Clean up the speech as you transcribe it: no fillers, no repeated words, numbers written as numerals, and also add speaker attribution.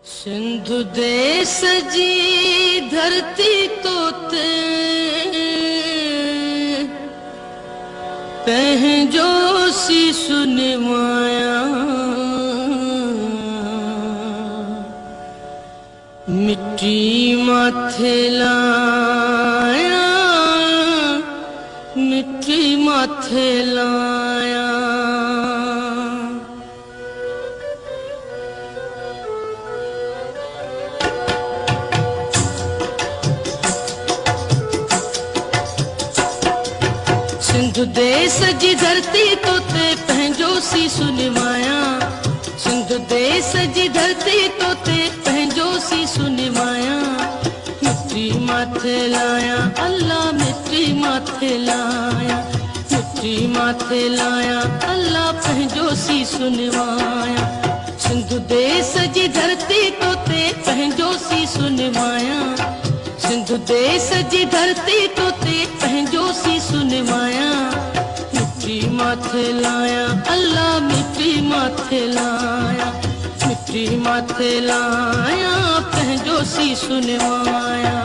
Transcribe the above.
Speaker 1: सिंधु देश जी धरती तोते पंहिंजो सीस निमाया, मिट्टी माथे लाया, मिट्टी माथे लाया। सिंधु देश जी धरती तोते पंहिंजो सीस निमाया, सिंधु देश जी धरती तोते पंहिंजो सीस निमाया। मिट्टी माथे लाया अल्लाह, मिट्टी माथे लाया, मिट्टी माथे लाया अल्लाह पंहिंजो सीस निमाया। सिंधु देश जी धरती तोते पंहिंजो सीस निमाया, सिंधु देश जी धरती तोते पंहिंजो सीस निमाया। मिट्टी माथे लाया अल्लाह, मिट्टी माथे लाया, मिट्टी माथे लाया पंहिंजो सीस निमाया।